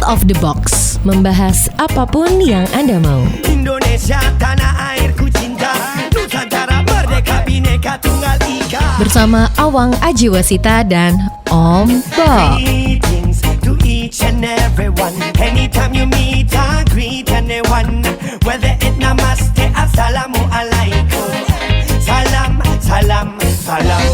of the Box, membahas apapun yang Anda mau. Indonesia tanah airku cinta, Nusantara merdeka bhinneka tunggal ika. Bersama Awang Ajiwasita dan Om Bob. Greetings to each and everyone. Anytime you meet, I greet anyone. Whether it namaste, assalamu alaikum. Salam, salam, salam.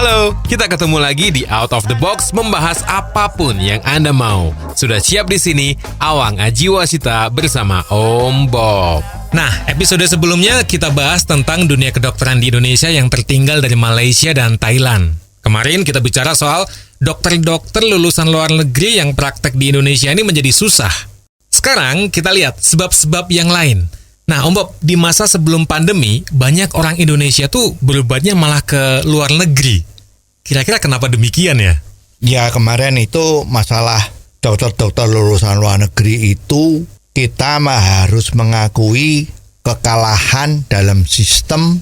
Halo, kita ketemu lagi di Out of the Box membahas apapun yang Anda mau. Sudah siap di sini Awang Ajiwasita bersama Om Bob. Nah, episode sebelumnya kita bahas tentang dunia kedokteran di Indonesia yang tertinggal dari Malaysia dan Thailand. Kemarin kita bicara soal dokter-dokter lulusan luar negeri yang praktek di Indonesia ini menjadi susah. Sekarang kita lihat sebab-sebab yang lain. Nah, Om Bob, di masa sebelum pandemi, banyak orang Indonesia tuh berobatnya malah ke luar negeri. Kira-kira kenapa demikian ya? Ya, kemarin itu masalah dokter-dokter lulusan luar negeri itu kita harus mengakui kekalahan dalam sistem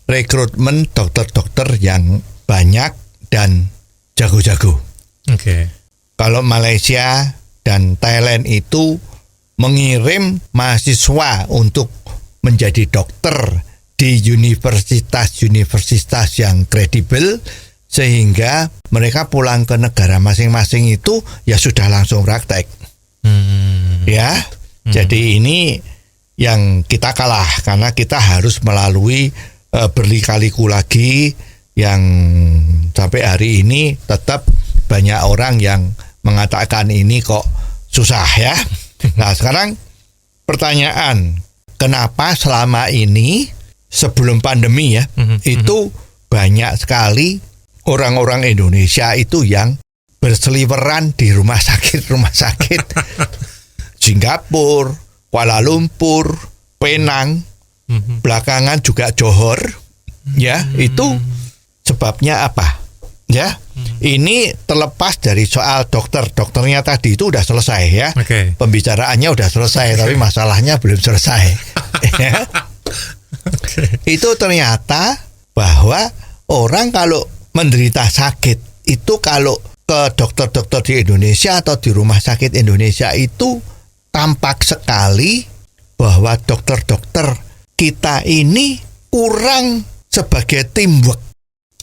rekrutmen dokter-dokter yang banyak dan jago-jago. Oke. Kalau Malaysia dan Thailand itu mengirim mahasiswa untuk menjadi dokter di universitas-universitas yang kredibel, sehingga mereka pulang ke negara masing-masing itu ya sudah langsung praktek. Jadi ini yang kita kalah karena kita harus melalui berliku-liku lagi yang sampai hari ini tetap banyak orang yang mengatakan ini kok susah ya. Nah, sekarang pertanyaan, kenapa selama ini sebelum pandemi ya itu banyak sekali orang-orang Indonesia itu yang berseliweran di rumah sakit Singapura, Kuala Lumpur, Penang, belakangan juga Johor, ya itu sebabnya apa? Ya, ini terlepas dari soal dokternya tadi itu udah selesai ya, pembicaraannya udah selesai, tapi masalahnya belum selesai. Ya. Itu ternyata bahwa orang kalau menderita sakit itu kalau ke dokter-dokter di Indonesia atau di rumah sakit Indonesia itu tampak sekali bahwa dokter-dokter kita ini kurang sebagai teamwork.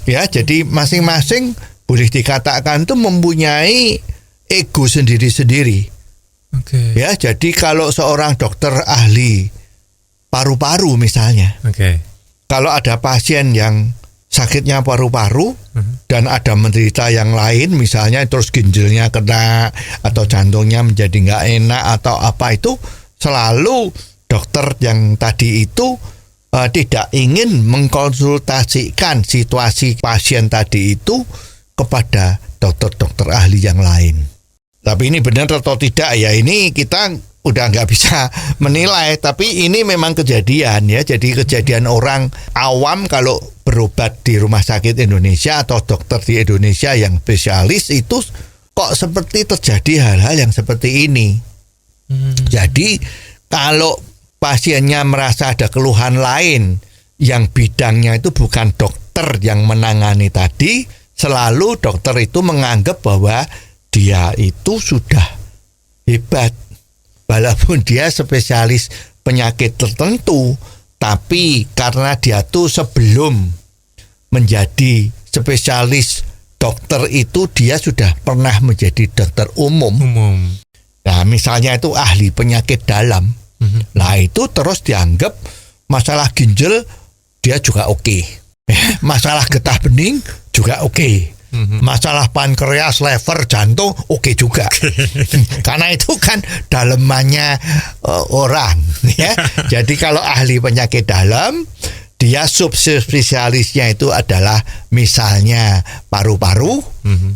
Ya, jadi masing-masing boleh dikatakan itu mempunyai ego sendiri-sendiri. Ya, jadi kalau seorang dokter ahli paru-paru misalnya, kalau ada pasien yang sakitnya paru-paru dan ada menderita yang lain, misalnya terus ginjalnya kena atau jantungnya menjadi nggak enak atau apa, itu selalu dokter yang tadi itu tidak ingin mengkonsultasikan situasi pasien tadi itu kepada dokter-dokter ahli yang lain. Tapi ini benar atau tidak ya, ini kita udah nggak bisa menilai, tapi ini memang kejadian ya. Jadi kejadian orang awam kalau berobat di rumah sakit Indonesia atau dokter di Indonesia yang spesialis itu kok seperti terjadi hal-hal yang seperti ini. Jadi kalau pasiennya merasa ada keluhan lain yang bidangnya itu bukan dokter yang menangani tadi, selalu dokter itu menganggap bahwa dia itu sudah hebat. Walaupun dia spesialis penyakit tertentu, tapi karena dia tuh sebelum menjadi spesialis dokter itu dia sudah pernah menjadi dokter umum. Nah, misalnya itu ahli penyakit dalam. Nah, itu terus dianggap masalah ginjal dia juga oke. Masalah getah bening juga oke. Masalah pankreas, lever, jantung oke juga. Karena itu kan dalemannya orang ya. Jadi kalau ahli penyakit dalam, dia subspesialisnya itu adalah misalnya paru-paru.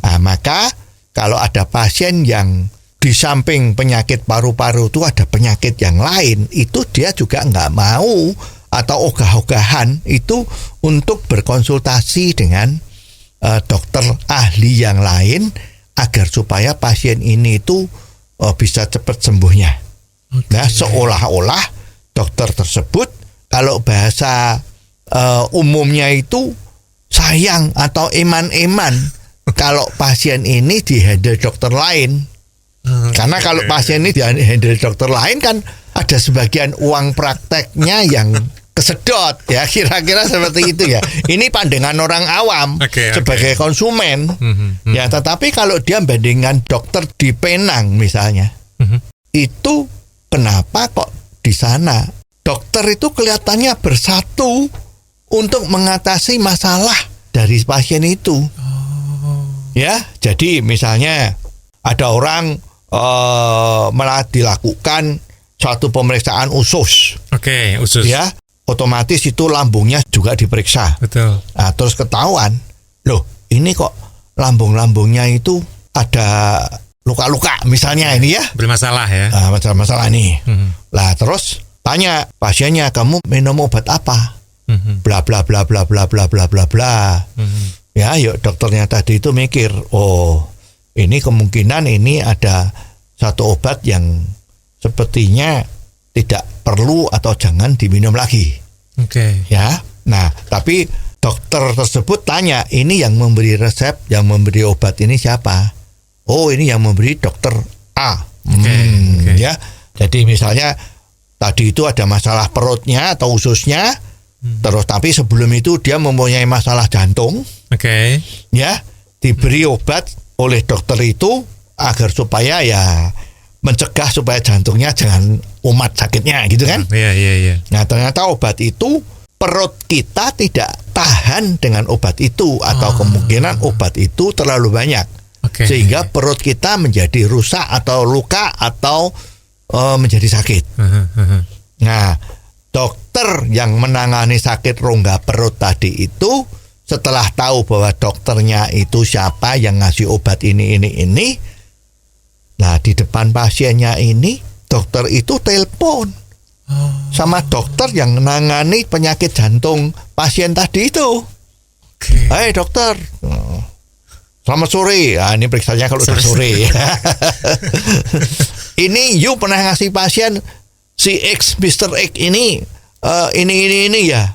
Nah, maka kalau ada pasien yang di samping penyakit paru-paru itu ada penyakit yang lain, itu dia juga nggak mau atau ogah-ogahan itu untuk berkonsultasi dengan dokter ahli yang lain agar supaya pasien ini itu bisa cepat sembuhnya. Nah, seolah-olah dokter tersebut kalau bahasa umumnya itu sayang atau eman-eman kalau pasien ini dihandle dokter lain. Karena kalau pasien ini di-handle dokter lain kan ada sebagian uang prakteknya yang kesedot ya, kira-kira seperti itu ya. Ini pandangan orang awam sebagai konsumen. Ya, tetapi kalau dia bandingkan dokter di Penang misalnya, itu kenapa kok di sana dokter itu kelihatannya bersatu untuk mengatasi masalah dari pasien itu. Ya, jadi misalnya ada orang malah dilakukan suatu pemeriksaan usus. Usus. Ya, otomatis itu lambungnya juga diperiksa. Betul. Nah, terus ketahuan, loh, ini kok lambung-lambungnya itu ada luka-luka misalnya ini ya. Bermasalah ya. Masalah nih. Lah terus tanya pasiennya, kamu minum obat apa? Bla bla bla bla bla bla bla bla bla. Ya, yuk dokternya tadi itu mikir, oh, ini kemungkinan ini ada satu obat yang sepertinya tidak perlu atau jangan diminum lagi. Ya, nah tapi dokter tersebut tanya, ini yang memberi resep, yang memberi obat ini siapa? Oh, ini yang memberi dokter A. Ya, jadi misalnya tadi itu ada masalah perutnya atau ususnya, terus tapi sebelum itu dia mempunyai masalah jantung. Ya, diberi obat oleh dokter itu agar supaya ya mencegah supaya jantungnya jangan umat sakitnya gitu kan. Nah, ternyata obat itu perut kita tidak tahan dengan obat itu, atau kemungkinan obat itu terlalu banyak. Sehingga perut kita menjadi rusak atau luka atau menjadi sakit. Nah, dokter yang menangani sakit rongga perut tadi itu setelah tahu bahwa dokternya itu siapa yang ngasih obat ini, nah di depan pasiennya ini dokter itu telepon sama dokter yang menangani penyakit jantung pasien tadi itu. Hai dokter, selamat sore. Nah, ini periksanya kalau udah sore. Ini you pernah ngasih pasien si X, Mr. X ini ya.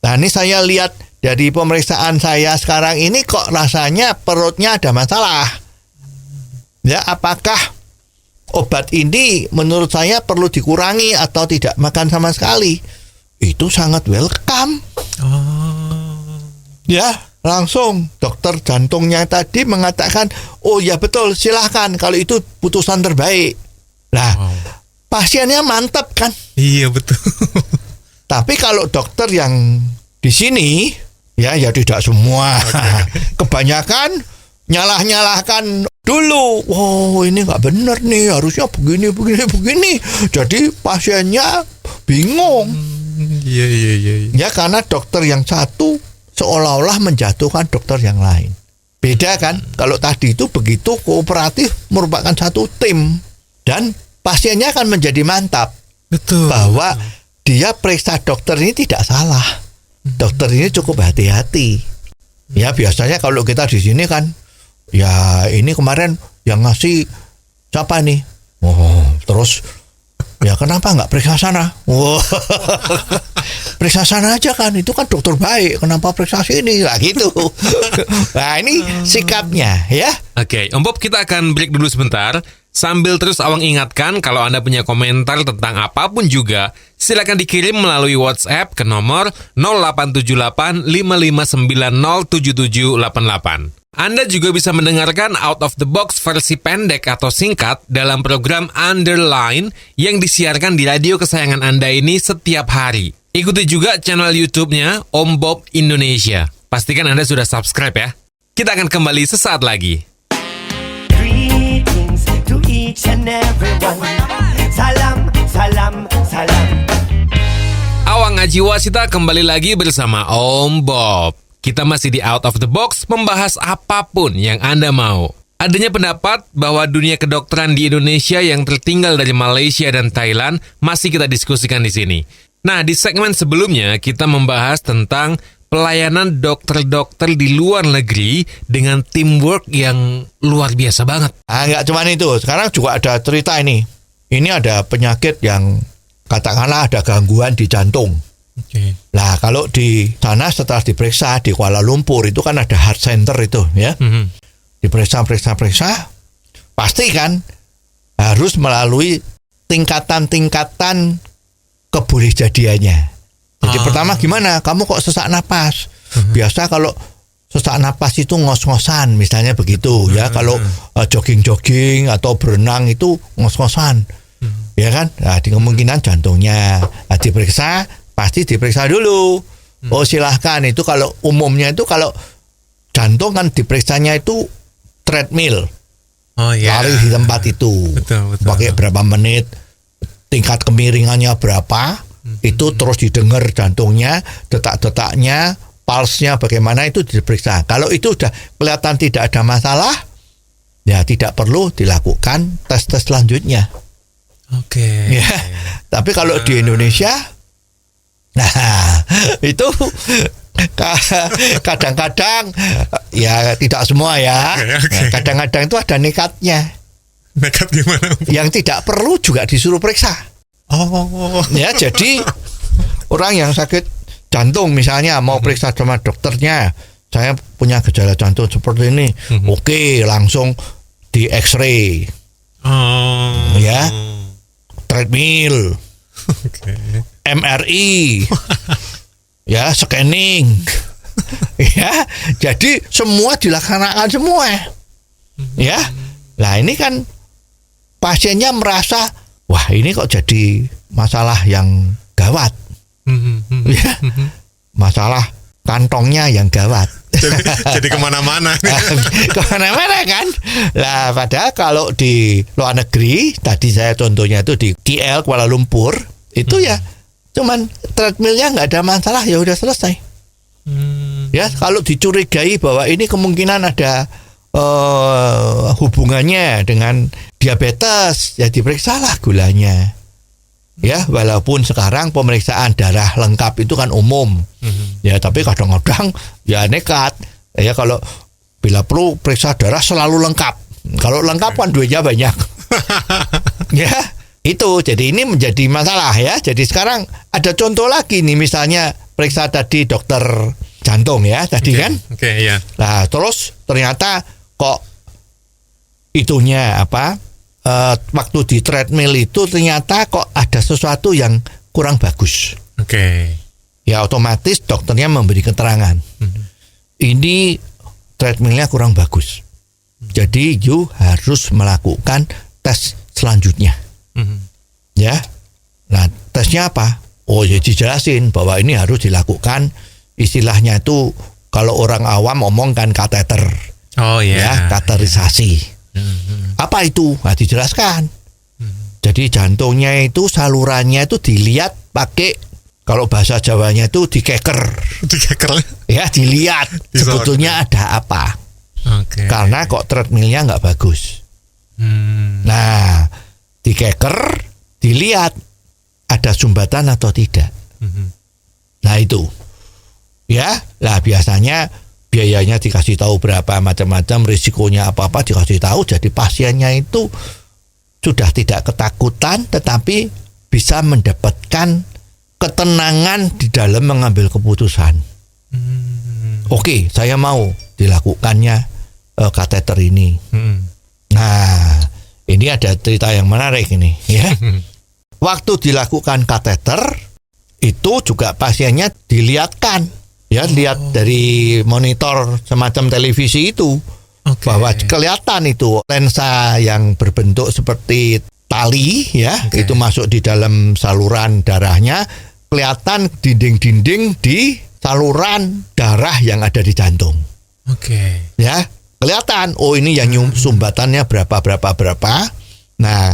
Nah, ini saya lihat dari pemeriksaan saya sekarang ini kok rasanya perutnya ada masalah. Ya, apakah obat ini menurut saya perlu dikurangi atau tidak makan sama sekali? Itu sangat welcome. Ya, langsung dokter jantungnya tadi mengatakan, oh ya betul, silahkan, kalau itu putusan terbaik. Nah, pasiennya mantap kan? Iya betul. Tapi kalau dokter yang di sini, ya tidak semua. Kebanyakan nyalah-nyalahkan dulu. Oh, ini nggak benar nih, harusnya begini. Jadi pasiennya bingung. Iya. Ya, karena dokter yang satu seolah-olah menjatuhkan dokter yang lain. Beda kan? Kalau tadi itu begitu kooperatif, merupakan satu tim, dan pasiennya akan menjadi mantap. Betul. Bahwa dia periksa dokter ini tidak salah. Dokter ini cukup hati-hati. Ya, biasanya kalau kita di sini kan, ya ini kemarin yang ngasih siapa nih? Oh, terus ya kenapa nggak periksa sana? Wow. Periksa sana aja kan, itu kan dokter baik. Kenapa periksa sini? Lah gitu. Nah, ini sikapnya ya. Oke, Om Bob, kita akan break dulu sebentar. Sambil terus Awang ingatkan, kalau Anda punya komentar tentang apapun juga, silakan dikirim melalui WhatsApp ke nomor 0878 5590 7788. Anda juga bisa mendengarkan Out of the Box versi pendek atau singkat dalam program Underline yang disiarkan di radio kesayangan Anda ini setiap hari. Ikuti juga channel YouTube-nya Om Bob Indonesia. Pastikan Anda sudah subscribe ya. Kita akan kembali sesaat lagi. Greetings to each and everyone. Salam, salam, salam. Awang Ajiwasita kembali lagi bersama Om Bob. Kita masih di Out of the Box membahas apapun yang Anda mau. Adanya pendapat bahwa dunia kedokteran di Indonesia yang tertinggal dari Malaysia dan Thailand masih kita diskusikan di sini. Nah, di segmen sebelumnya kita membahas tentang pelayanan dokter-dokter di luar negeri dengan teamwork yang luar biasa banget. Nggak cuma itu, sekarang juga ada cerita ini. Ini ada penyakit yang katakanlah ada gangguan di jantung. Nah, kalau di sana setelah diperiksa di Kuala Lumpur itu kan ada heart center itu ya. Diperiksa, pasti kan harus melalui tingkatan-tingkatan kebolehjadiannya. Jadi pertama gimana? Kamu kok sesak napas? Biasa kalau sesak napas itu ngos-ngosan misalnya begitu ya. Kalau jogging-jogging atau berenang itu ngos-ngosan. Ya kan? Nah, di kemungkinan jantungnya. Nah, diperiksa, pasti diperiksa dulu. Oh, silahkan. Itu kalau umumnya itu kalau jantung kan diperiksanya itu treadmill. Oh iya. Lari di tempat itu. Betul. Pakai berapa menit, tingkat kemiringannya berapa, itu terus didengar jantungnya, detak-detaknya, pulse-nya bagaimana itu diperiksa. Kalau itu sudah kelihatan tidak ada masalah, ya tidak perlu dilakukan tes-tes selanjutnya. Oke. Ya, tapi kalau di Indonesia, nah itu kadang-kadang ya tidak semua ya. Oke. Kadang-kadang itu ada nekatnya. Nekat gimana? Yang tidak perlu juga disuruh periksa. Oh. Ya, jadi orang yang sakit jantung misalnya mau periksa sama dokternya, saya punya gejala jantung seperti ini. Oke, langsung di X-ray. Oh. Ya. Treadmill, MRI, ya scanning, ya. Jadi semua dilaksanakan semua, ya. Nah ini kan pasiennya merasa, wah ini kok jadi masalah yang gawat, ya. Masalah kantongnya yang gawat. Jadi kemana-mana. Kemana-mana kan. Lah padahal kalau di luar negeri, tadi saya contohnya itu di KL Kuala Lumpur, itu ya cuman treadmillnya nggak ada masalah, ya udah selesai. Ya kalau dicurigai bahwa ini kemungkinan ada hubungannya dengan diabetes, ya diperiksalah gulanya. Ya walaupun sekarang pemeriksaan darah lengkap itu kan umum, ya tapi kadang-kadang ya nekat. Ya kalau bila perlu periksa darah selalu lengkap. Kalau lengkap kan duitnya banyak. Ya itu jadi ini menjadi masalah ya. Jadi sekarang ada contoh lagi nih, misalnya periksa tadi dokter jantung ya tadi kan. Oke, ya. Nah terus ternyata kok itunya apa? Waktu di treadmill itu ternyata kok ada sesuatu yang kurang bagus. Oke. Ya otomatis dokternya memberi keterangan. Ini treadmillnya kurang bagus. Jadi you harus melakukan tes selanjutnya. Ya. Nah tesnya apa? Oh ya dijelasin bahwa ini harus dilakukan, istilahnya itu kalau orang awam omongkan kateter. Oh iya. Ya, katerisasi. Apa itu? Nah, dijelaskan. Jadi jantungnya itu salurannya itu dilihat pakai, kalau bahasa Jawanya itu dikeker. Dikeker. Ya, dilihat sebetulnya ada apa. Oke. Karena kok treadmillnya nggak bagus. Nah, dikeker, dilihat ada sumbatan atau tidak. Nah itu. Ya, lah biasanya biayanya dikasih tahu berapa macam-macam, risikonya apa-apa dikasih tahu. Jadi pasiennya itu sudah tidak ketakutan, tetapi bisa mendapatkan ketenangan di dalam mengambil keputusan. Oke, saya mau dilakukannya kateter ini. Nah, ini ada cerita yang menarik ini ya. Waktu dilakukan kateter itu juga pasiennya dilihatkan. Ya, lihat dari monitor semacam televisi itu, bahwa kelihatan itu lensa yang berbentuk seperti tali ya, itu masuk di dalam saluran darahnya, kelihatan dinding-dinding di saluran darah yang ada di jantung. Ya, kelihatan. Oh ini yang sumbatannya berapa. Nah,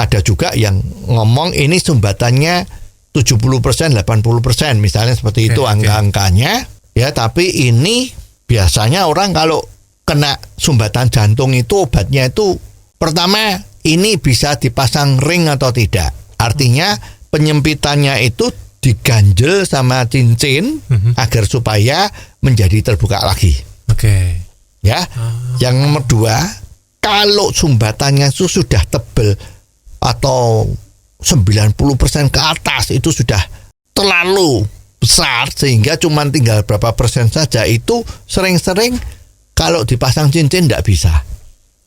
ada juga yang ngomong ini sumbatannya 70%, 80% misalnya seperti itu angka-angkanya ya. Tapi ini biasanya orang kalau kena sumbatan jantung itu obatnya itu pertama ini bisa dipasang ring atau tidak. Artinya penyempitannya itu diganjel sama cincin agar supaya menjadi terbuka lagi. Ya. Yang nomor 2, kalau sumbatannya itu sudah tebal atau 90% ke atas itu sudah terlalu besar sehingga cuma tinggal berapa persen saja, itu sering-sering kalau dipasang cincin tidak bisa.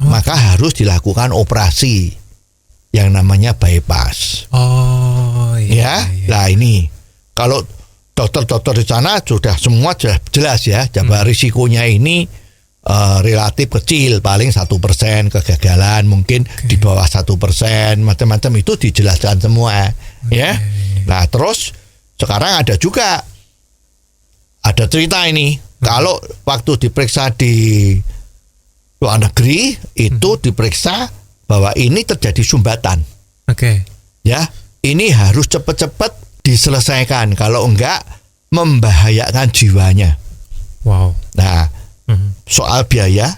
Maka harus dilakukan operasi. yang namanya bypass. Oh Ya, nah ini kalau dokter-dokter di sana sudah semua jelas ya, coba risikonya ini relatif kecil, paling 1% kegagalan, mungkin di bawah 1%, macam-macam itu dijelaskan semua, ya. Nah terus sekarang ada cerita ini, kalau waktu diperiksa di luar negeri itu diperiksa bahwa ini terjadi sumbatan, ya. Ini harus cepat-cepat diselesaikan, kalau enggak membahayakan jiwanya. Wow. Nah, soal biaya,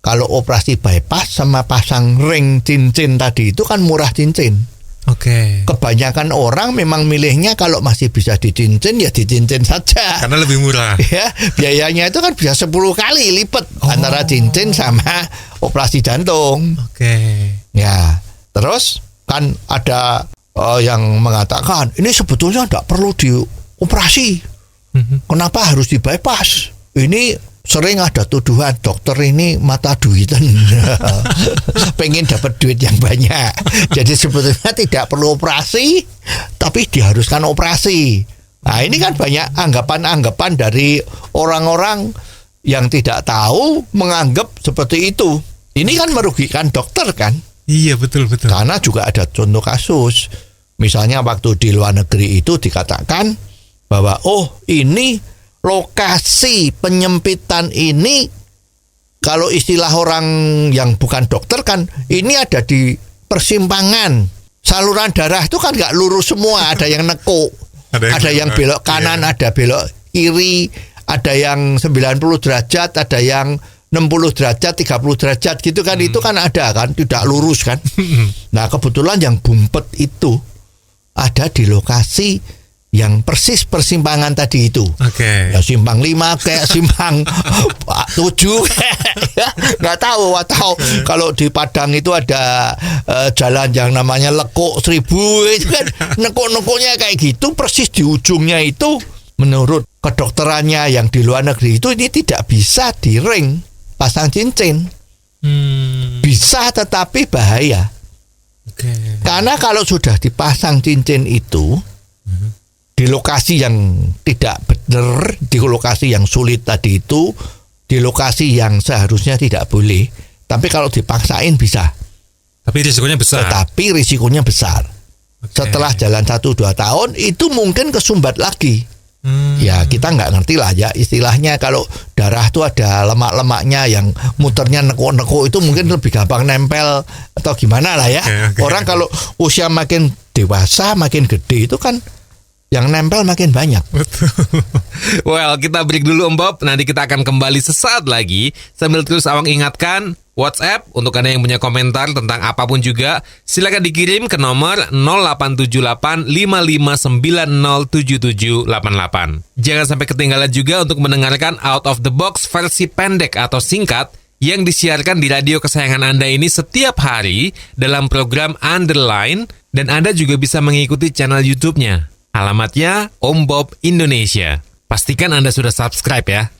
kalau operasi bypass sama pasang ring cincin tadi itu kan murah cincin. Kebanyakan orang memang milihnya kalau masih bisa dicincin ya dicincin saja. Karena lebih murah. Ya, biayanya itu kan bisa 10 kali lipat antara cincin sama operasi jantung. Ya, terus kan ada yang mengatakan ini sebetulnya tidak perlu dioperasi. Kenapa harus di bypass? Ini sering ada tuduhan dokter ini mata duitan, pengen dapat duit yang banyak. Jadi sebetulnya tidak perlu operasi, tapi diharuskan operasi. Nah ini kan banyak anggapan-anggapan dari orang-orang yang tidak tahu menganggap seperti itu. Ini kan merugikan dokter kan? Iya betul. Karena juga ada contoh kasus. Misalnya waktu di luar negeri itu dikatakan bahwa ini lokasi penyempitan ini, kalau istilah orang yang bukan dokter kan, ini ada di persimpangan. Saluran darah itu kan nggak lurus semua, ada yang nekuk, ada yang belok kanan, ada belok kiri, ada yang 90 derajat, ada yang 60 derajat, 30 derajat gitu kan, itu kan ada kan, tidak lurus kan. Nah kebetulan yang bumpet itu ada di lokasi yang persis persimpangan tadi itu. Ya simpang 5 kayak simpang 7 nggak tahu, atau kalau di Padang itu ada jalan yang namanya Lekuk 1000 itu kan nekuk-nekuknya kayak gitu persis di ujungnya itu. Menurut kedokterannya yang di luar negeri itu ini tidak bisa di ring pasang cincin. Bisa tetapi bahaya. Karena kalau sudah dipasang cincin itu di lokasi yang tidak benar, di lokasi yang sulit tadi itu, di lokasi yang seharusnya tidak boleh, tapi kalau dipaksain bisa. Tapi risikonya besar. Tetapi risikonya besar. Setelah jalan 1-2 tahun itu mungkin kesumbat lagi. Ya kita nggak ngerti lah ya istilahnya, kalau darah itu ada lemak-lemaknya yang muternya nekuk-nekuk itu mungkin lebih gampang nempel atau gimana lah ya. Orang kalau usia makin dewasa makin gede itu kan yang nempel makin banyak. Betul. Well, kita break dulu Om Bob. Nanti kita akan kembali sesaat lagi. Sambil terus Awang ingatkan, WhatsApp untuk Anda yang punya komentar tentang apapun juga, silakan dikirim ke nomor 087855907788. Jangan sampai ketinggalan juga untuk mendengarkan Out of the Box versi pendek atau singkat yang disiarkan di radio kesayangan Anda ini setiap hari dalam program Underline, dan Anda juga bisa mengikuti channel YouTube-nya. Alamatnya Om Bob Indonesia. Pastikan Anda sudah subscribe ya.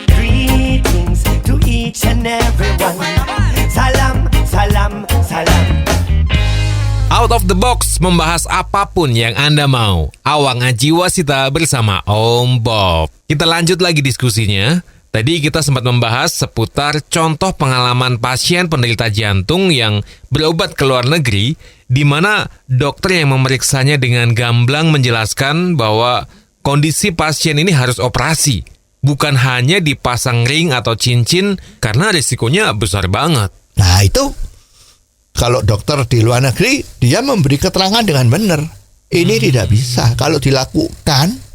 Greetings to each and everyone. Salam, salam, salam. Out of the Box membahas apapun yang Anda mau. Awang Ajiwasita bersama Om Bob. Kita lanjut lagi diskusinya. Tadi kita sempat membahas seputar contoh pengalaman pasien penderita jantung yang berobat ke luar negeri, di mana dokter yang memeriksanya dengan gamblang menjelaskan bahwa kondisi pasien ini harus operasi, bukan hanya dipasang ring atau cincin karena risikonya besar banget. Nah itu kalau dokter di luar negeri dia memberi keterangan dengan benar. Ini tidak bisa. Kalau dilakukan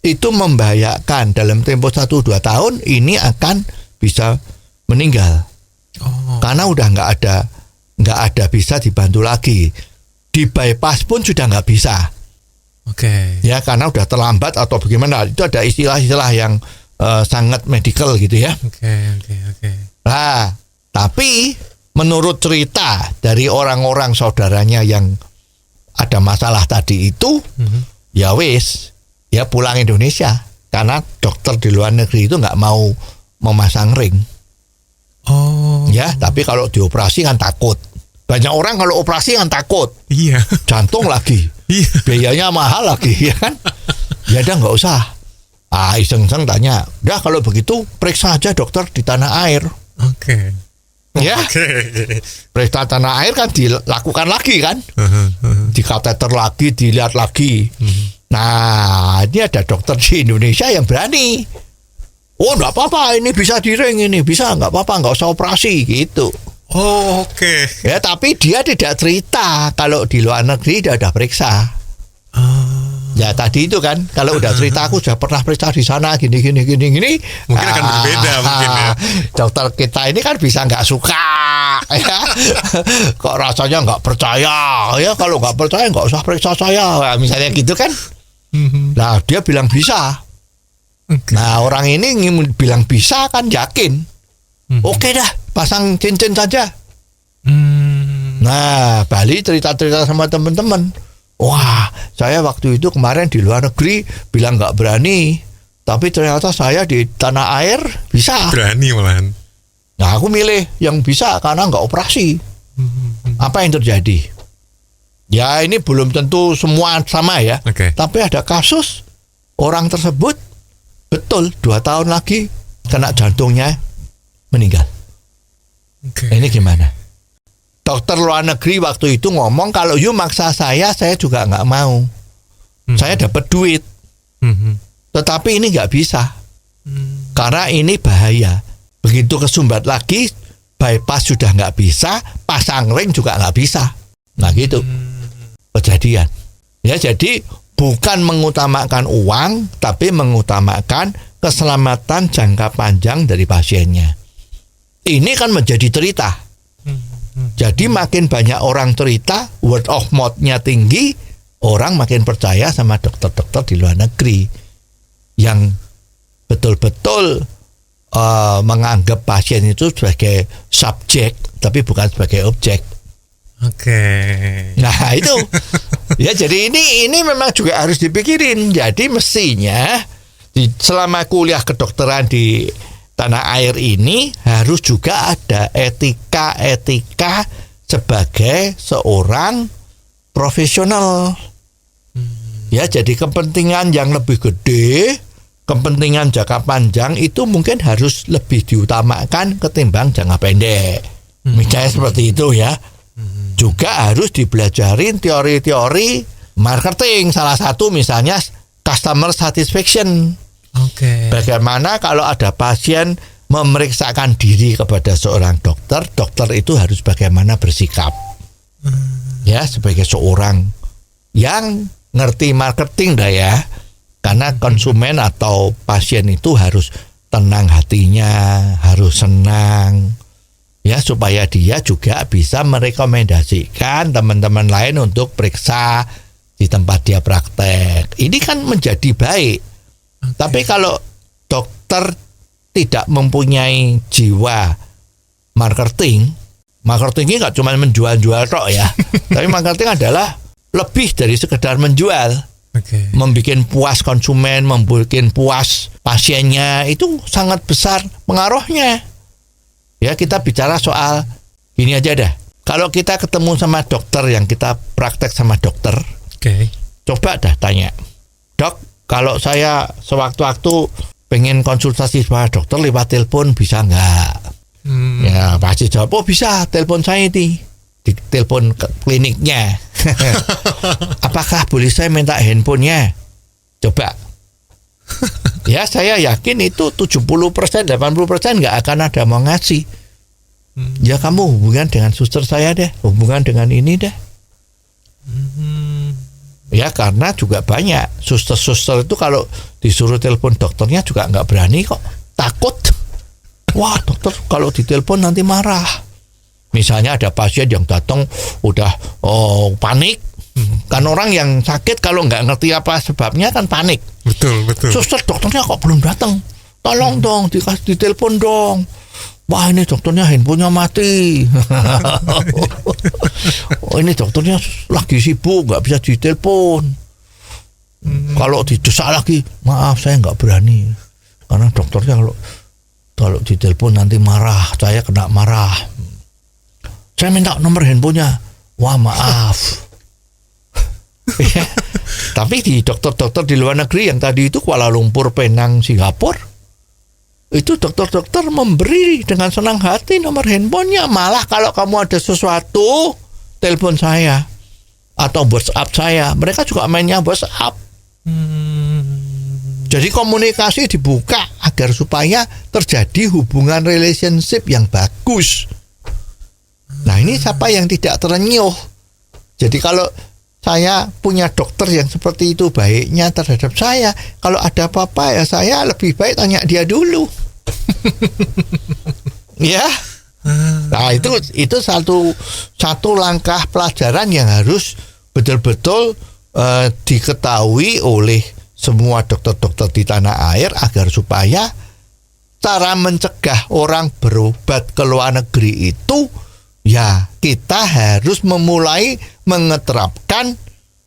itu membahayakan, dalam tempo 1-2 tahun ini akan bisa meninggal. Karena udah nggak ada bisa dibantu lagi. Di bypass pun sudah nggak bisa. Ya karena udah terlambat atau bagaimana. Itu ada istilah-istilah yang sangat medikal gitu ya. Nah, tapi menurut cerita dari orang-orang saudaranya yang ada masalah tadi itu, ya wis, ya pulang Indonesia karena dokter di luar negeri itu nggak mau memasang ring. Ya, tapi kalau dioperasi kan takut. Banyak orang kalau operasi kan takut. Iya. Jantung lagi. Iya. Biayanya mahal lagi, ya kan? Ya udah nggak usah. Iseng-iseng tanya, udah kalau begitu periksa aja dokter di tanah air. Oke. Ya, periksa tanah air kan dilakukan lagi kan, di kateter lagi, dilihat lagi. Nah, ini ada dokter di Indonesia yang berani. Oh, nggak apa-apa, ini bisa di-ring, ini bisa, nggak apa-apa, nggak usah operasi gitu. Oh, oke. Ya, tapi dia tidak cerita kalau di luar negeri dia udah periksa. Ya tadi itu kan, kalau udah cerita aku sudah pernah periksa di sana gini. Mungkin akan berbeda mungkin ya. Dokter kita ini kan bisa nggak suka, ya. Kok rasanya nggak percaya, ya kalau nggak percaya nggak usah periksa saya, nah, misalnya gitu kan. Nah dia bilang bisa. Nah orang ini bilang bisa kan yakin. Oke dah, pasang cincin saja. Nah Bali cerita-cerita sama teman-teman. Wah, saya waktu itu kemarin di luar negeri bilang nggak berani, tapi ternyata saya di tanah air bisa. Berani malahan. Nah, aku milih yang bisa karena nggak operasi. Apa yang terjadi? Ya, ini belum tentu semua sama ya. Oke. Tapi ada kasus orang tersebut betul 2 tahun lagi kena jantungnya meninggal. Oke. Ini gimana? Dokter luar negeri waktu itu ngomong kalau you maksa saya juga nggak mau. Saya dapat duit. Tetapi ini nggak bisa. Karena ini bahaya. Begitu kesumbat lagi, bypass sudah nggak bisa, pasang ring juga nggak bisa. Nah gitu kejadian. Ya jadi bukan mengutamakan uang, tapi mengutamakan keselamatan jangka panjang dari pasiennya. Ini kan menjadi cerita. Jadi makin banyak orang cerita, word of mouth-nya tinggi, orang makin percaya sama dokter-dokter di luar negeri yang betul-betul menganggap pasien itu sebagai subjek, tapi bukan sebagai objek. Oke. Nah itu, ya jadi ini memang juga harus dipikirin. Jadi mestinya selama kuliah kedokteran di tanah air ini harus juga ada etika sebagai seorang profesional. Ya, jadi kepentingan yang lebih gede, kepentingan jangka panjang itu mungkin harus lebih diutamakan ketimbang jangka pendek. Misalnya seperti itu ya. Juga harus dipelajarin teori-teori marketing. Salah satu misalnya customer satisfaction. Oke. Bagaimana kalau ada pasien memeriksakan diri kepada seorang dokter, dokter itu harus bagaimana bersikap. Ya, sebagai seorang yang ngerti marketing dah ya. Karena konsumen atau pasien itu harus tenang hatinya, harus senang. Ya, supaya dia juga bisa merekomendasikan teman-teman lain untuk periksa di tempat dia praktek. Ini kan menjadi baik. Tapi kalau dokter tidak mempunyai jiwa marketingnya nggak cuma menjual-jual tok ya. Tapi marketing adalah lebih dari sekedar menjual. Membikin puas konsumen, membikin puas pasiennya, itu sangat besar pengaruhnya. Ya, kita bicara soal gini aja dah. Kalau kita ketemu sama dokter yang kita praktek sama dokter, coba dah tanya, dok, kalau saya sewaktu-waktu pengen konsultasi sama dokter lewat telepon bisa nggak? Ya pasti jawab, oh bisa, telepon saya di telepon kliniknya. Apakah boleh saya minta handphonenya? Coba. Ya saya yakin itu 70%, 80% nggak akan ada mau ngasih. Ya kamu hubungan dengan suster saya deh, hubungan dengan ini deh. Ya karena juga banyak suster-suster itu kalau disuruh telepon dokternya juga nggak berani kok, takut. Wah dokter kalau ditelepon nanti marah. Misalnya ada pasien yang datang udah panik. Kan orang yang sakit kalau nggak ngerti apa sebabnya kan panik. Betul. Suster dokternya kok belum datang? Tolong dong ditelepon dong. Wah ini dokternya handphonenya mati. Oh ini dokternya lagi sibuk nggak bisa ditelepon. Kalau didesak lagi, maaf saya nggak berani karena dokternya kalau ditelepon nanti marah, saya kena marah. Saya minta nomor handphonenya. Wah, maaf. Ya. Tapi di dokter-dokter di luar negeri yang tadi itu Kuala Lumpur, Penang, Singapura, itu dokter-dokter memberi dengan senang hati nomor handphonenya. Malah kalau kamu ada sesuatu, telepon saya atau WhatsApp saya. Mereka juga mainnya WhatsApp. Jadi komunikasi dibuka agar supaya terjadi hubungan relationship yang bagus. Nah, ini siapa yang tidak terenyuh? Jadi kalau saya punya dokter yang seperti itu baiknya terhadap saya, kalau ada apa-apa ya saya lebih baik tanya dia dulu. Ya. Nah, itu satu langkah pelajaran yang harus betul-betul diketahui oleh semua dokter-dokter di tanah air agar supaya cara mencegah orang berobat ke luar negeri itu, ya kita harus memulai mengeterapkan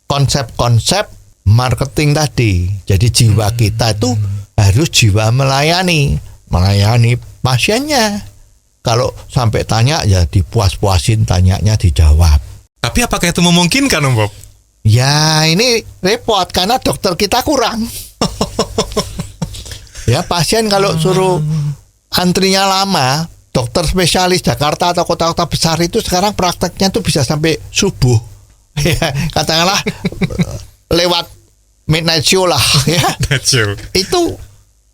konsep-konsep marketing tadi. Jadi jiwa kita itu harus jiwa melayani pasiennya. Kalau sampai tanya ya dipuas-puasin, tanyanya dijawab. Tapi apakah itu memungkinkan, Om Bob? Ya ini repot karena dokter kita kurang. Ya pasien kalau suruh antrinya lama, dokter spesialis Jakarta atau kota-kota besar itu sekarang prakteknya tuh bisa sampai subuh. Ya, katakanlah lewat midnight show lah ya. Itu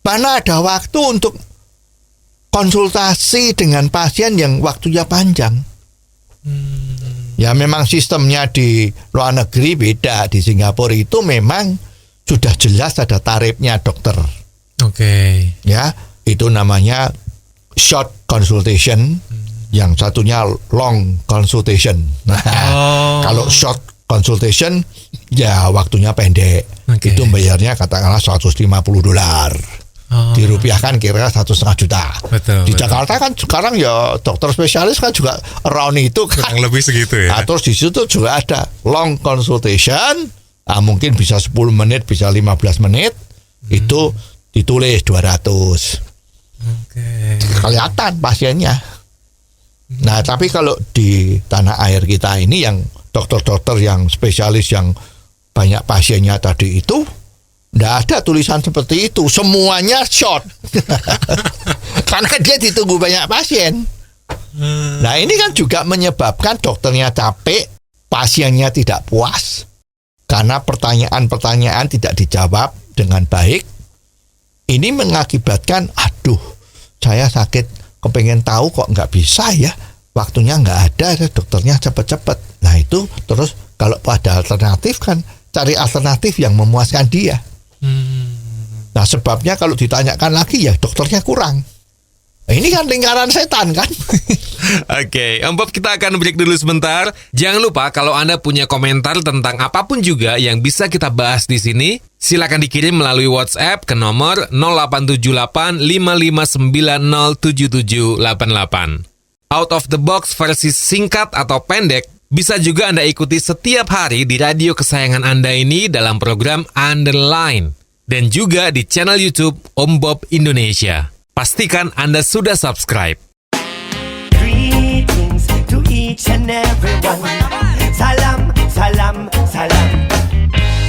mana ada waktu untuk konsultasi dengan pasien yang waktunya panjang. Ya memang sistemnya di luar negeri beda. Di Singapura itu memang sudah jelas ada tarifnya dokter. Oke. Ya, itu namanya short consultation, yang satunya long consultation. Nah, kalau short consultation ya waktunya pendek. Itu bayarnya katakanlah $150. Dirupiahkan kira-kira 1,5 juta. Di Jakarta kan sekarang ya dokter spesialis kan juga around itu kan. Kurang lebih segitu ya. Terus di situ juga ada long consultation, mungkin bisa 10 menit, bisa 15 menit. Itu ditulis 200. Kelihatan pasiennya. Nah, tapi kalau di tanah air kita ini yang dokter-dokter yang spesialis yang banyak pasiennya tadi itu, nggak ada tulisan seperti itu, semuanya short. Karena dia ditunggu banyak pasien. Nah ini kan juga menyebabkan dokternya capek, pasiennya tidak puas karena pertanyaan-pertanyaan tidak dijawab dengan baik. Ini mengakibatkan, aduh saya sakit, kepengen tahu kok nggak bisa ya, waktunya nggak ada, dokternya cepet-cepet. Nah itu terus kalau pada alternatif kan cari alternatif yang memuaskan dia. Nah sebabnya kalau ditanyakan lagi ya dokternya kurang. Nah, ini kan lingkaran setan kan. Oke, Om Bob, kita akan break dulu sebentar. Jangan lupa kalau Anda punya komentar tentang apapun juga yang bisa kita bahas di sini, silakan dikirim melalui WhatsApp ke nomor 0878 559 07788. Out of the box versi singkat atau pendek bisa juga Anda ikuti setiap hari di radio kesayangan Anda ini dalam program Underline dan juga di channel YouTube Om Bob Indonesia. Pastikan Anda sudah subscribe. Greetings to each and everyone. Salam, salam, salam.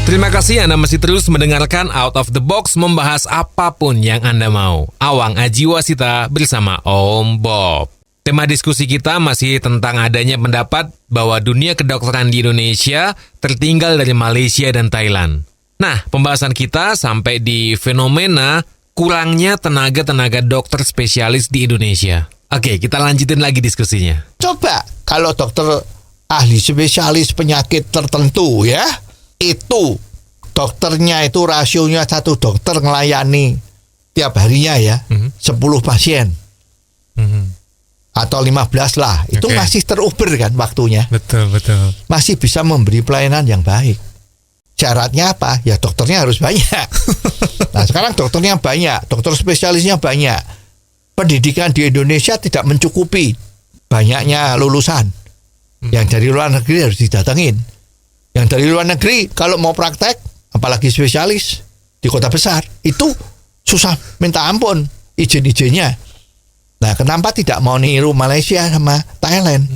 Terima kasih Anda masih terus mendengarkan Out of the Box, membahas apapun yang Anda mau. Awang Ajiwasita bersama Om Bob. Tema diskusi kita masih tentang adanya pendapat bahwa dunia kedokteran di Indonesia tertinggal dari Malaysia dan Thailand. Nah, pembahasan kita sampai di fenomena kurangnya tenaga dokter spesialis di Indonesia. Oke, kita lanjutin lagi diskusinya. Coba kalau dokter ahli spesialis penyakit tertentu ya, itu dokternya itu rasionya satu dokter melayani tiap harinya ya 10 pasien. Atau 15 lah, itu masih teruber kan waktunya. Betul. Masih bisa memberi pelayanan yang baik. Syaratnya apa? Ya dokternya harus banyak. Nah sekarang dokternya banyak, dokter spesialisnya banyak. Pendidikan di Indonesia tidak mencukupi banyaknya lulusan. Yang dari luar negeri harus didatengin. Yang dari luar negeri kalau mau praktek, apalagi spesialis di kota besar, itu susah minta ampun izin-izinnya. Nah, kenapa tidak mau niru Malaysia sama Thailand?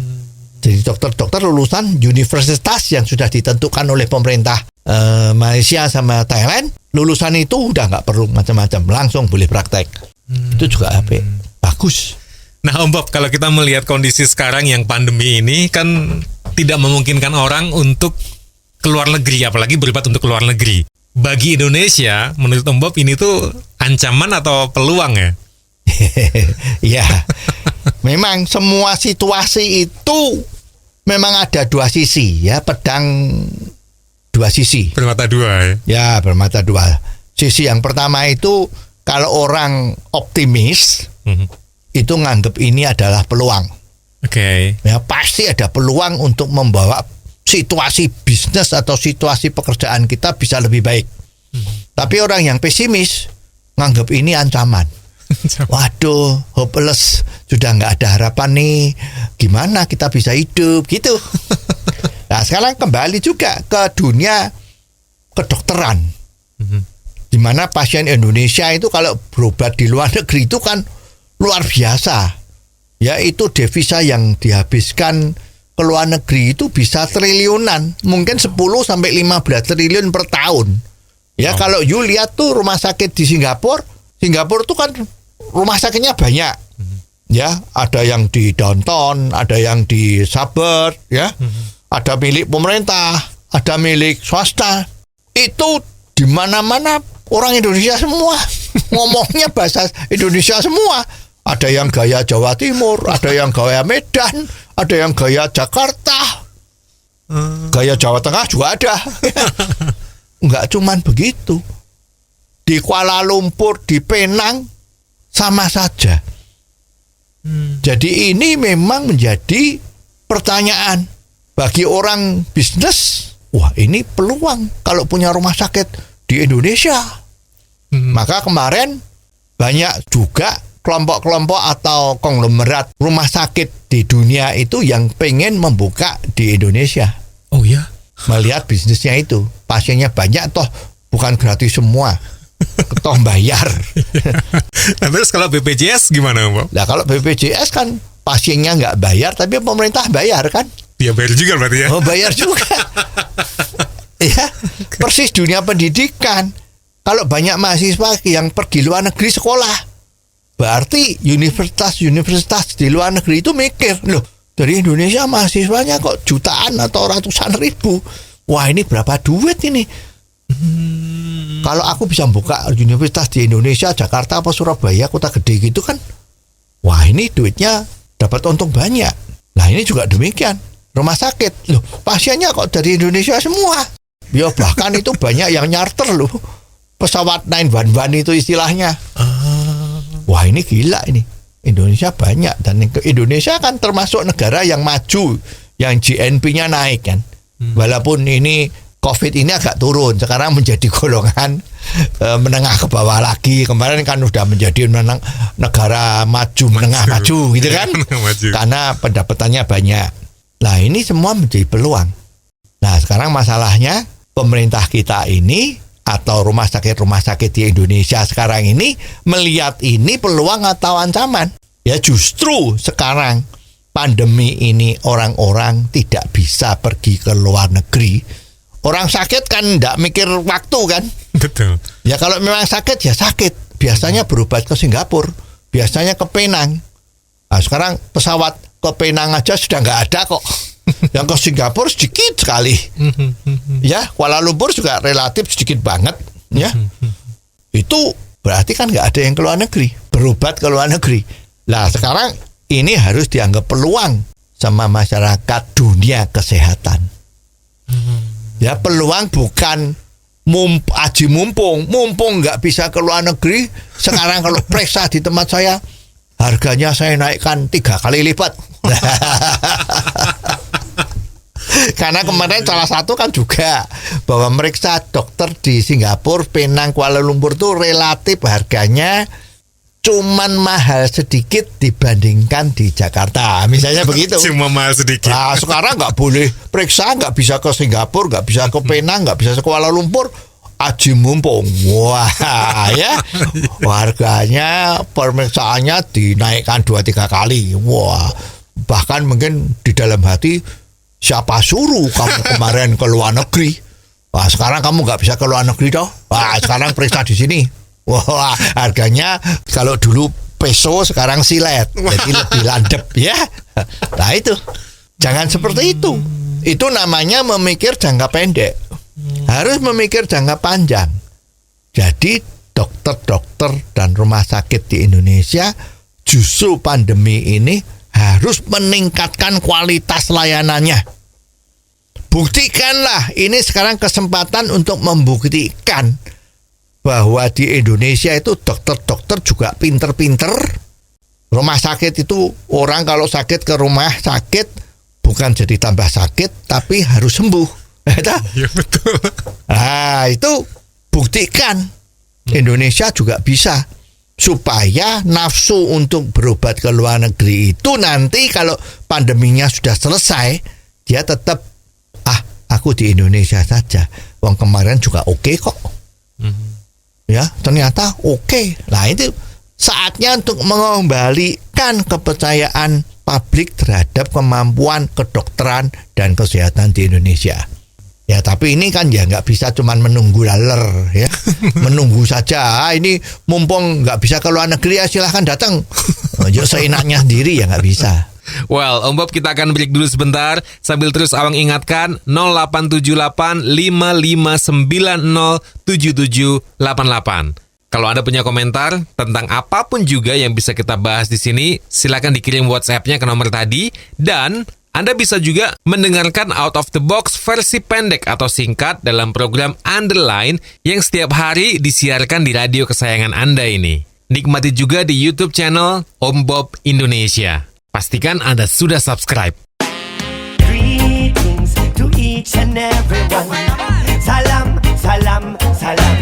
Jadi dokter-dokter lulusan universitas yang sudah ditentukan oleh pemerintah Malaysia sama Thailand, lulusan itu udah nggak perlu macam-macam, langsung boleh praktek. Itu juga bagus. Nah Om Bob, kalau kita melihat kondisi sekarang yang pandemi ini kan tidak memungkinkan orang untuk keluar negeri, apalagi berlipat untuk keluar negeri. Bagi Indonesia, menurut Om Bob ini tuh ancaman atau peluang ya? Ya, memang semua situasi itu memang ada dua sisi ya, pedang dua sisi. Bermata dua ya? Ya, bermata dua. Sisi yang pertama itu kalau orang optimis, itu nganggap ini adalah peluang. Oke. Ya, pasti ada peluang untuk membawa situasi bisnis atau situasi pekerjaan kita bisa lebih baik. Tapi orang yang pesimis nganggap ini ancaman. Waduh, hopeless, sudah nggak ada harapan nih. Gimana kita bisa hidup gitu? Nah, sekarang kembali juga ke dunia kedokteran, di mana pasien Indonesia itu kalau berobat di luar negeri itu kan luar biasa. Ya, itu devisa yang dihabiskan ke luar negeri itu bisa triliunan, mungkin 10 sampai 15 triliun per tahun. Ya, kalau you lihat tuh rumah sakit di Singapura tuh kan rumah sakitnya banyak. Ya, ada yang di downtown, ada yang di suburb, ya. Ada milik pemerintah, ada milik swasta. Itu di mana-mana orang Indonesia semua. Ngomongnya bahasa Indonesia semua. Ada yang gaya Jawa Timur, ada yang gaya Medan, ada yang gaya Jakarta. Gaya Jawa Tengah juga ada. Enggak cuman begitu. Di Kuala Lumpur, di Penang sama saja. Jadi ini memang menjadi pertanyaan bagi orang bisnis. Wah, ini peluang kalau punya rumah sakit di Indonesia. Maka kemarin banyak juga kelompok-kelompok atau konglomerat rumah sakit di dunia itu yang pengen membuka di Indonesia. Oh ya? Melihat bisnisnya itu, pasiennya banyak, toh bukan gratis semua, toh bayar. Nah, terus kalau BPJS gimana, Mbak? Nah, kalau BPJS kan pasiennya nggak bayar, tapi pemerintah bayar kan? Dia bayar juga berarti ya? Oh, bayar juga. Ya, persis dunia pendidikan. Kalau banyak mahasiswa yang pergi luar negeri sekolah, berarti universitas di luar negeri itu mikir, loh, dari Indonesia mahasiswanya kok jutaan atau ratusan ribu. Wah, ini berapa duit ini? Kalau aku bisa buka universitas di Indonesia, Jakarta apa Surabaya, kota gede gitu kan, wah, ini duitnya dapat untung banyak. Nah, ini juga demikian. Rumah sakit, loh, pasiennya kok dari Indonesia semua. Ya, bahkan itu banyak yang nyarter loh. Pesawat 911 itu istilahnya. Wah, ini gila ini. Indonesia banyak, dan Indonesia kan termasuk negara yang maju, yang GNP-nya naik kan. Walaupun ini COVID ini agak turun, sekarang menjadi golongan menengah ke bawah lagi. Kemarin kan udah menjadi negara maju, menengah maju gitu kan. Karena pendapatannya banyak. Nah, ini semua menjadi peluang. Nah, sekarang masalahnya pemerintah kita ini atau rumah sakit di Indonesia sekarang ini melihat ini peluang atau ancaman. Ya, justru sekarang pandemi ini orang-orang tidak bisa pergi ke luar negeri. Orang sakit kan tidak mikir waktu kan. Betul. Ya, kalau memang sakit ya sakit. Biasanya berobat ke Singapura, biasanya ke Penang. Nah, sekarang pesawat ke Penang aja sudah nggak ada kok. Yang ke Singapura sedikit sekali. Ya, Kuala Lumpur juga relatif sedikit banget. Ya, itu berarti kan nggak ada yang ke luar negeri, berobat ke luar negeri. Nah, sekarang ini harus dianggap peluang sama masyarakat dunia kesehatan. Ya, peluang bukan aji mumpung nggak bisa ke luar negeri. Sekarang kalau periksa di tempat saya, harganya saya naikkan 3 kali lipat. Karena kemarin salah satu kan juga bahwa meriksa dokter di Singapura, Penang, Kuala Lumpur tuh relatif harganya cuman mahal sedikit dibandingkan di Jakarta, misalnya begitu. Cuma mahal sedikit. Nah, sekarang nggak boleh periksa, nggak bisa ke Singapura, nggak bisa ke Penang, nggak bisa ke Kuala Lumpur. Aji mumpung, wah ya, harganya pemeriksaannya dinaikkan 2-3 kali, wah, bahkan mungkin di dalam hati, siapa suruh kamu kemarin ke luar negeri? Wah, sekarang kamu nggak bisa ke luar negeri toh? Wah, sekarang periksa di sini. Wah, harganya kalau dulu peso, sekarang silet, jadi lebih landep ya. Nah itu, jangan seperti itu. Itu namanya memikir jangka pendek. Harus memikir jangka panjang. Jadi dokter-dokter dan rumah sakit di Indonesia justru pandemi ini harus meningkatkan kualitas layanannya. Buktikanlah, ini sekarang kesempatan untuk membuktikan bahwa di Indonesia itu dokter-dokter juga pinter-pinter. Rumah sakit itu orang kalau sakit ke rumah sakit bukan jadi tambah sakit, tapi harus sembuh. Iya betul. Nah itu buktikan Indonesia juga bisa, supaya nafsu untuk berobat ke luar negeri itu nanti kalau pandeminya sudah selesai, dia tetap aku di Indonesia saja. Wong kemarin juga oke kok. Ya, ternyata oke. Nah, itu saatnya untuk mengembalikan kepercayaan publik terhadap kemampuan kedokteran dan kesehatan di Indonesia. Ya, tapi ini kan ya nggak bisa cuman menunggu laler ya. Menunggu saja. Ini mumpung nggak bisa ke luar negeri ya silahkan datang. Yuk seenaknya sendiri ya nggak bisa. Well, Om Bob, kita akan break dulu sebentar sambil terus Awang ingatkan 0878 5590 7788. Kalau Anda punya komentar tentang apapun juga yang bisa kita bahas di sini, silakan dikirim WhatsApp-nya ke nomor tadi, dan Anda bisa juga mendengarkan Out of the Box versi pendek atau singkat dalam program Underline yang setiap hari disiarkan di radio kesayangan Anda ini. Nikmati juga di YouTube channel Om Bob Indonesia. Pastikan Anda sudah subscribe. Greetings to each and everyone. Salam, salam, salam.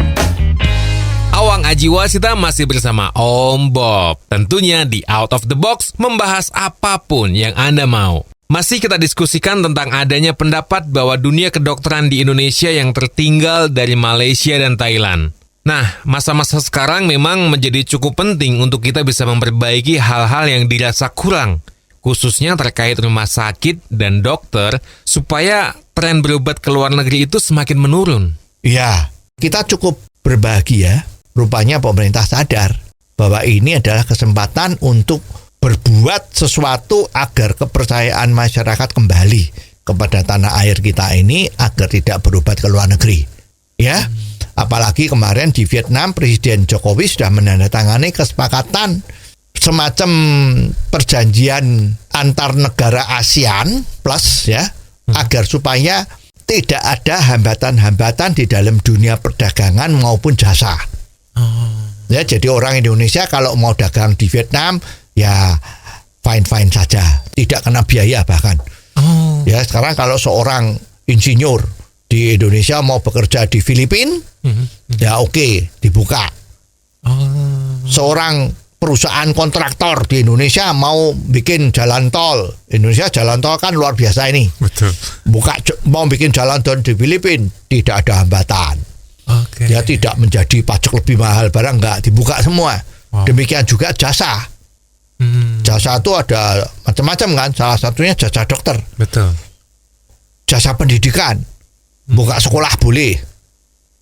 Awang Ajiwasita masih bersama Om Bob. Tentunya di Out of the Box membahas apapun yang Anda mau. Masih kita diskusikan tentang adanya pendapat bahwa dunia kedokteran di Indonesia yang tertinggal dari Malaysia dan Thailand. Nah, masa-masa sekarang memang menjadi cukup penting untuk kita bisa memperbaiki hal-hal yang dirasa kurang, khususnya terkait rumah sakit dan dokter, supaya tren berobat ke luar negeri itu semakin menurun. Ya, kita cukup berbahagia. Rupanya pemerintah sadar bahwa ini adalah kesempatan untuk berbuat sesuatu agar kepercayaan masyarakat kembali kepada tanah air kita ini agar tidak berobat ke luar negeri. Ya. Apalagi kemarin di Vietnam Presiden Jokowi sudah menandatangani kesepakatan semacam perjanjian antar negara ASEAN plus ya, agar supaya tidak ada hambatan-hambatan di dalam dunia perdagangan maupun jasa. Ya, jadi orang Indonesia kalau mau dagang di Vietnam ya fine-fine saja, tidak kena biaya bahkan. Ya, sekarang kalau seorang insinyur di Indonesia mau bekerja di Filipina, ya oke, dibuka. Seorang perusahaan kontraktor di Indonesia mau bikin jalan tol, Indonesia jalan tol kan luar biasa ini. Betul. Mau bikin jalan tol di Filipina, tidak ada hambatan. Dia tidak menjadi pajak lebih mahal, barang enggak, dibuka semua. Demikian juga jasa. Jasa itu ada macam-macam kan, salah satunya jasa dokter. Betul. Jasa pendidikan. Buka sekolah boleh,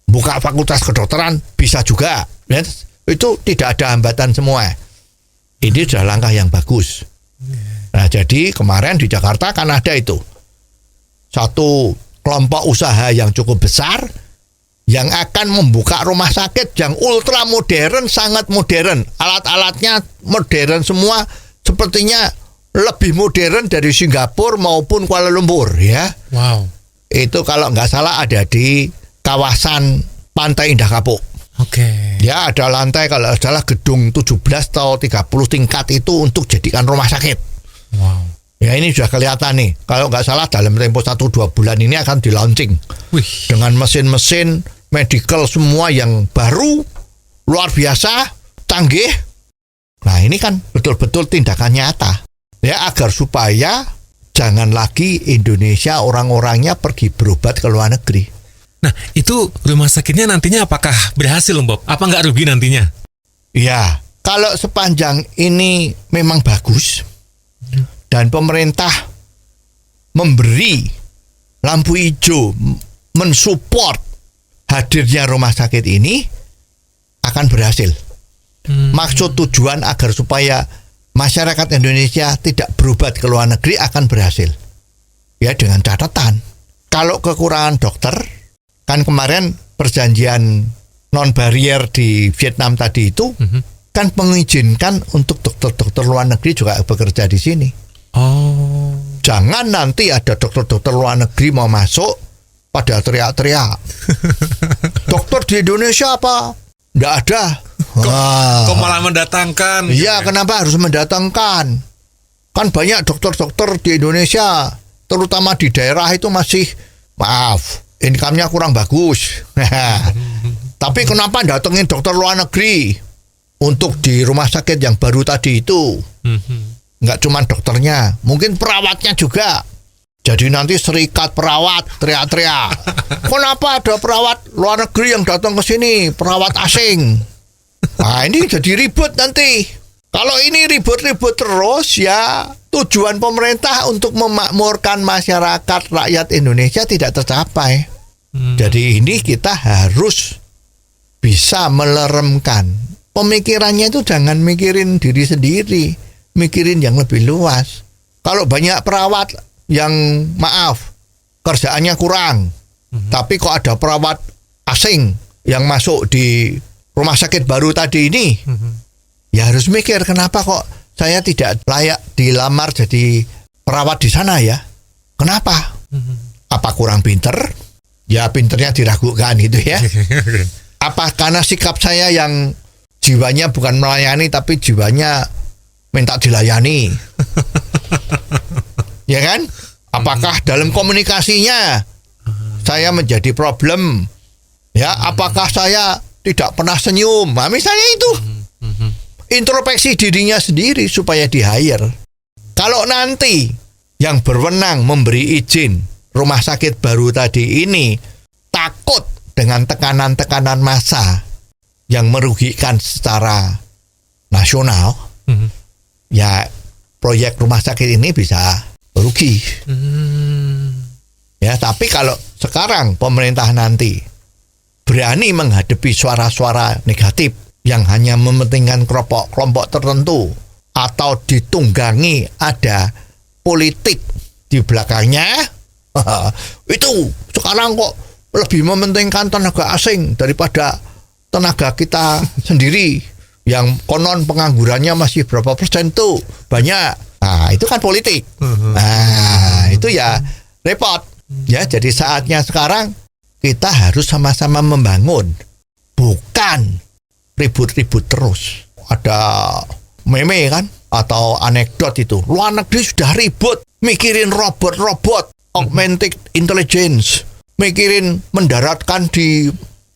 buka fakultas kedokteran bisa juga, ya. Itu tidak ada hambatan semua. Ini sudah langkah yang bagus. Nah, jadi kemarin di Jakarta kan ada itu satu kelompok usaha yang cukup besar yang akan membuka rumah sakit yang ultra modern, sangat modern, alat-alatnya modern semua, sepertinya lebih modern dari Singapura maupun Kuala Lumpur, ya. Wow. Itu kalau nggak salah ada di kawasan Pantai Indah Kapuk. Oke. Ya, ada lantai kalau salah gedung 17 atau 30 tingkat itu untuk jadikan rumah sakit. Wow. Ya, ini sudah kelihatan nih. Kalau nggak salah dalam tempo 1-2 bulan ini akan di launching. Wih. Dengan mesin-mesin medical semua yang baru, luar biasa, canggih. Nah, ini kan betul-betul tindakan nyata. Ya, agar supaya jangan lagi Indonesia orang-orangnya pergi berobat ke luar negeri. Nah, itu rumah sakitnya nantinya apakah berhasil, Om Bob? Apa nggak rugi nantinya? Ya, kalau sepanjang ini memang bagus dan pemerintah memberi lampu hijau, mensupport hadirnya rumah sakit ini, akan berhasil. Maksud tujuan agar supaya masyarakat Indonesia tidak berobat ke luar negeri akan berhasil. Ya, dengan catatan, kalau kekurangan dokter, kan kemarin perjanjian non-barier di Vietnam tadi itu kan mengizinkan untuk dokter-dokter luar negeri juga bekerja di sini. Oh. Jangan nanti ada dokter-dokter luar negeri mau masuk pada teriak-teriak. Dokter di Indonesia apa? Nggak ada. Kok malah mendatangkan? Iya, kenapa harus mendatangkan? Kan banyak dokter-dokter di Indonesia, terutama di daerah itu masih, maaf, income-nya kurang bagus. Tapi kenapa datengin dokter luar negeri untuk di rumah sakit yang baru tadi itu? Nggak cuma dokternya, mungkin perawatnya juga. Jadi nanti serikat perawat teriak-teriak. Kenapa ada perawat luar negeri yang datang ke sini, perawat asing? Nah, ini jadi ribut nanti. Kalau ini ribut-ribut terus, ya tujuan pemerintah untuk memakmurkan masyarakat rakyat Indonesia tidak tercapai. Jadi ini kita harus bisa meleremkan. Pemikirannya itu jangan mikirin diri sendiri, mikirin yang lebih luas. Kalau banyak perawat yang, maaf, kerjaannya kurang, tapi kok ada perawat asing yang masuk di rumah sakit baru tadi ini, ya harus mikir, kenapa kok saya tidak layak dilamar jadi perawat di sana ya? Kenapa? Apa kurang pinter? Ya pinternya diragukan gitu ya. Apa karena sikap saya yang jiwanya bukan melayani tapi jiwanya minta dilayani? Ya kan? Apakah dalam komunikasinya saya menjadi problem? Ya, apakah saya tidak pernah senyum? Nah, misalnya itu. Introspeksi dirinya sendiri supaya di-hire. Kalau nanti yang berwenang memberi izin rumah sakit baru tadi ini takut dengan tekanan-tekanan massa yang merugikan secara nasional, ya proyek rumah sakit ini bisa rugi. Ya, tapi kalau sekarang pemerintah nanti berani menghadapi suara-suara negatif yang hanya mementingkan kelompok tertentu atau ditunggangi ada politik di belakangnya, itu sekarang kok lebih mementingkan tenaga asing daripada tenaga kita sendiri yang konon penganggurannya masih berapa persen tuh banyak. Nah, itu kan politik. Nah, itu ya repot. Ya, jadi saatnya sekarang kita harus sama-sama membangun, bukan ribut-ribut terus. Ada meme kan atau anekdot itu. Luar negeri sudah ribut mikirin robot-robot, augmented intelligence, mikirin mendaratkan di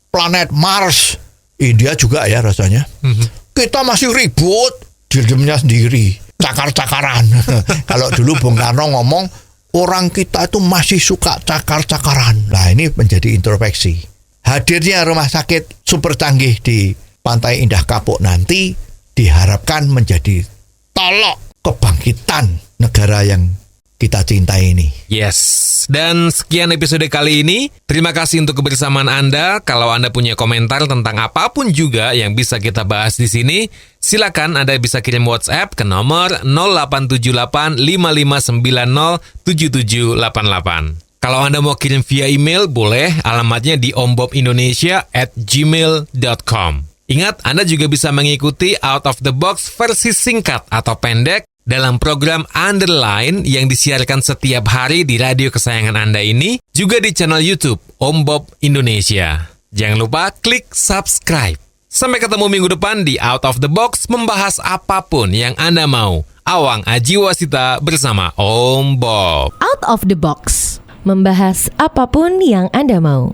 planet Mars. India juga ya rasanya. Kita masih ribut, diemnya sendiri. Cakar-cakaran. Kalau dulu Bung Karno ngomong, orang kita itu masih suka cakar-cakaran. Nah, ini menjadi introspeksi. Hadirnya rumah sakit super canggih di Pantai Indah Kapuk nanti diharapkan menjadi tolok kebangkitan negara yang kita cintai ini. Yes, dan sekian episode kali ini. Terima kasih untuk kebersamaan Anda. Kalau Anda punya komentar tentang apapun juga yang bisa kita bahas di sini, silakan Anda bisa kirim WhatsApp ke nomor 0878 55907788. Kalau Anda mau kirim via email, boleh. Alamatnya di ombopindonesia@gmail.com. Ingat, Anda juga bisa mengikuti Out of the Box versi singkat atau pendek dalam program Underline yang disiarkan setiap hari di radio kesayangan Anda ini, juga di channel YouTube Om Bob Indonesia. Jangan lupa klik subscribe. Sampai ketemu minggu depan di Out of the Box, membahas apapun yang Anda mau. Awang Ajiwasita bersama Om Bob. Out of the Box, membahas apapun yang Anda mau.